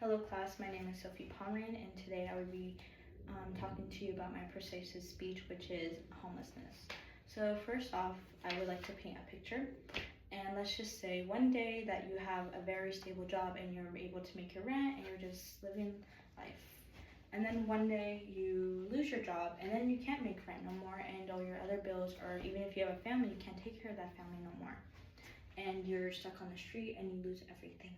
Hello class, my name is Sophie Pomeran and today I would be talking to you about my persuasive speech, which is homelessness. So first off, I would like to paint a picture, and let's just say one day that you have a very stable job and you're able to make your rent and you're just living life. And then one day you lose your job and then you can't make rent no more, and all your other bills, or even if you have a family, you can't take care of that family no more. And you're stuck on the street and you lose everything.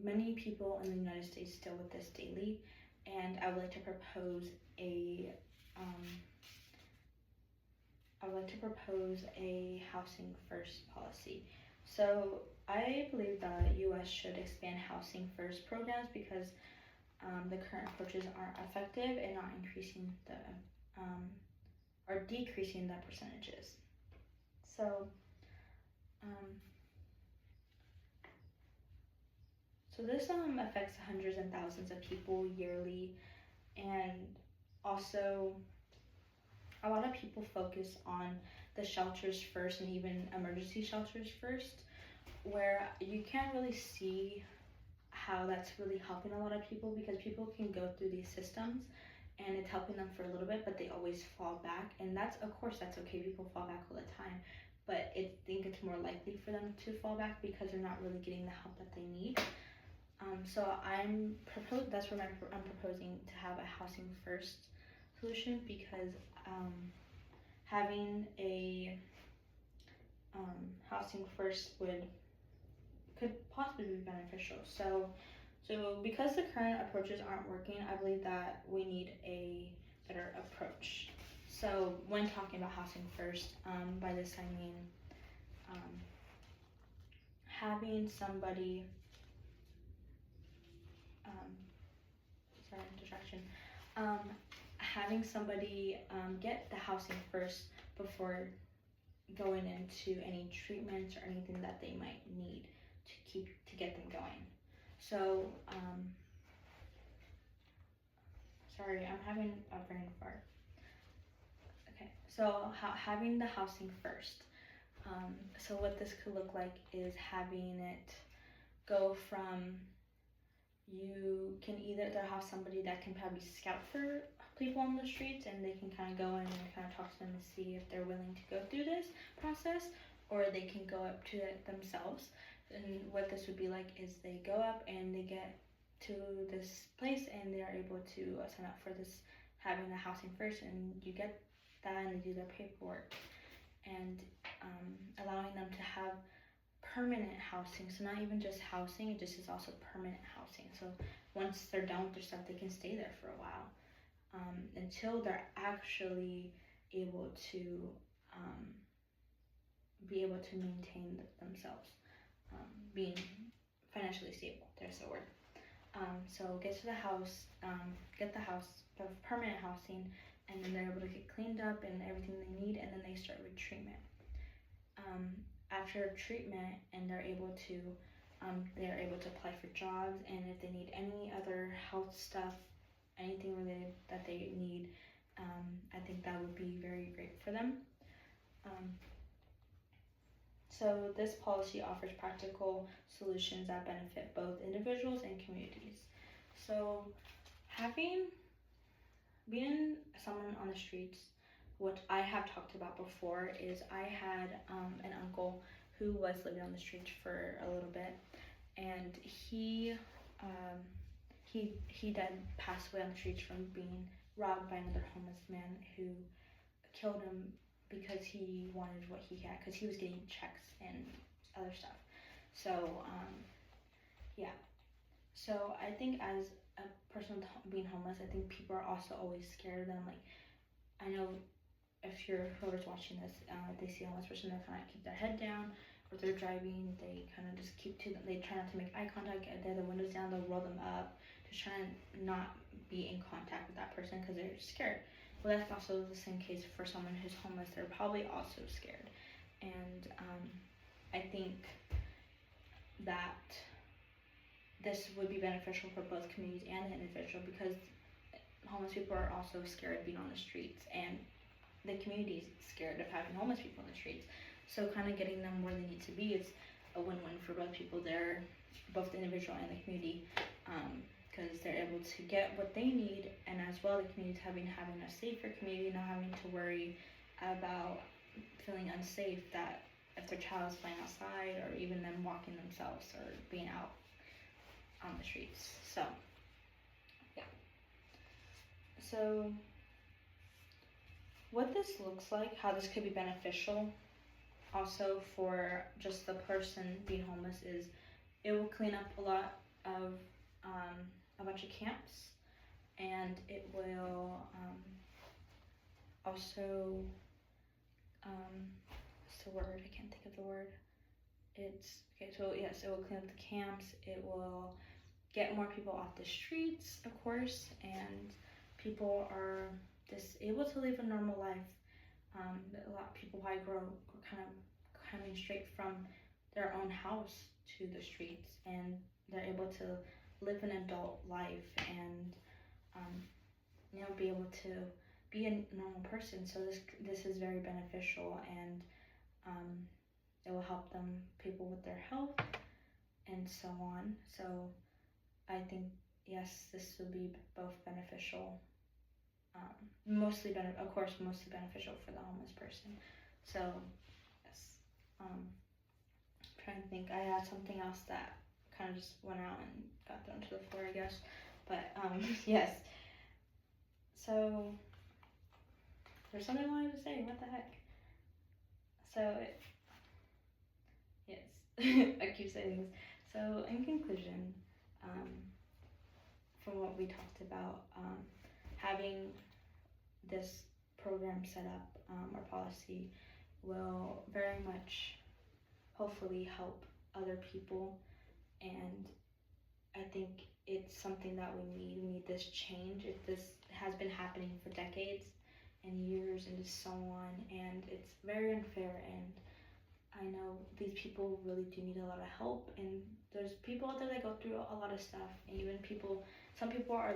Many people in the United States deal with this daily, and I would like to propose a housing first policy. So I believe the U.S. should expand housing first programs because the current approaches aren't effective and not increasing or decreasing the percentages. So this affects hundreds and thousands of people yearly, and also a lot of people focus on the shelters first and even emergency shelters first, where you can't really see how that's really helping a lot of people, because people can go through these systems and it's helping them for a little bit, but they always fall back, and that's okay. People fall back all the time, but I think it's more likely for them to fall back because they're not really getting the help that they need. So that's where I'm proposing to have a housing first solution, because having a housing first could possibly be beneficial. So because the current approaches aren't working, I believe that we need a better approach. So when talking about housing first, by this I mean having somebody having somebody get the housing first before going into any treatments or anything that they might need to get them going. So sorry, I'm having a brain fart. Okay, so having the housing first. So what this could look like is having it go from, you can either have somebody that can probably scout for people on the streets, and they can kind of go in and kind of talk to them and see if they're willing to go through this process, or they can go up to it themselves. And what this would be like is they go up and they get to this place and they're able to sign up for this, having the housing first, and you get that, and they do their paperwork, and allowing them to have permanent housing. So not even just housing, it just is also permanent housing. So once they're done with their stuff, they can stay there for a while, until they're actually able to be able to maintain themselves, being financially stable. There's the word. So get to the house, the permanent housing, and then they're able to get cleaned up and everything they need, and then they start with treatment. After treatment, and they're able to apply for jobs, and if they need any other health stuff, anything related that they need, I think that would be very great for them. So this policy offers practical solutions that benefit both individuals and communities. So being someone on the streets, what I have talked about before is I had an uncle who was living on the streets for a little bit, and he then passed away on the streets from being robbed by another homeless man who killed him because he wanted what he had, because he was getting checks and other stuff. So yeah. So I think as a person being homeless, I think people are also always scared of them. Like, I know if whoever's watching this, they see a homeless person, they kind of keep their head down, or they're driving, they kind of just they try not to make eye contact, they have the windows down, they'll roll them up, just trying to not be in contact with that person because they're scared. Well, that's also the same case for someone who's homeless. They're probably also scared. And I think that this would be beneficial for both communities and the individual, because homeless people are also scared of being on the streets, and the community is scared of having homeless people on the streets. So kind of getting them where they need to be is a win-win for both people there, both the individual and the community, because they're able to get what they need, and as well the community having a safer community, not having to worry about feeling unsafe, that if their child is playing outside or even them walking themselves or being out on the streets. So yeah. So what this looks like, how this could be beneficial also for just the person being homeless, is it will clean up a lot of a bunch of camps, and it will also what's the word? I can't think of the word. It's okay. So yes, it will clean up the camps. It will get more people off the streets, of course, and people are just able to live a normal life. A lot of people probably grow kind of coming straight from their own house to the streets, and they're able to live an adult life and be able to be a normal person. So this is very beneficial, and it will help them, people with their health and so on. So I think yes, this will be both beneficial. Mostly beneficial for the homeless person. So yes, trying to think. I had something else that kind of just went out and got thrown to the floor, I guess. But yes. So there's something I wanted to say. What the heck? So yes, I keep saying this. So in conclusion, from what we talked about, having this program set up, or policy, will very much hopefully help other people, and I think it's something that we need. We need this change. This has been happening for decades and years and so on, and it's very unfair, and I know these people really do need a lot of help, and there's people out there that go through a lot of stuff, and even some people are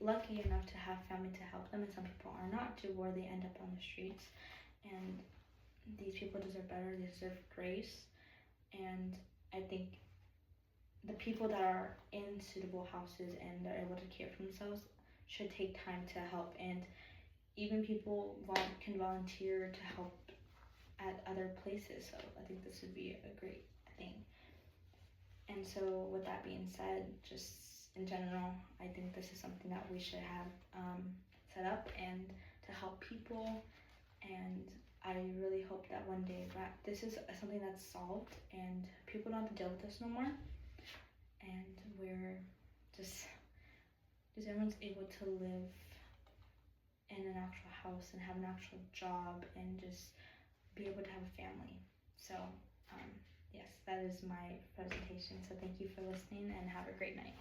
lucky enough to have family to help them, and some people are not, to where they end up on the streets, and these people deserve better. They deserve grace, and I think the people that are in suitable houses and they're able to care for themselves should take time to help, and even people can volunteer to help at other places. So I think this would be a great thing. And so with that being said, just in general, I think this is something that we should have set up and to help people, and I really hope that one day that this is something that's solved and people don't have to deal with this no more, and we're just everyone's able to live in an actual house and have an actual job and just be able to have a family. So yes, that is my presentation. So thank you for listening, and have a great night.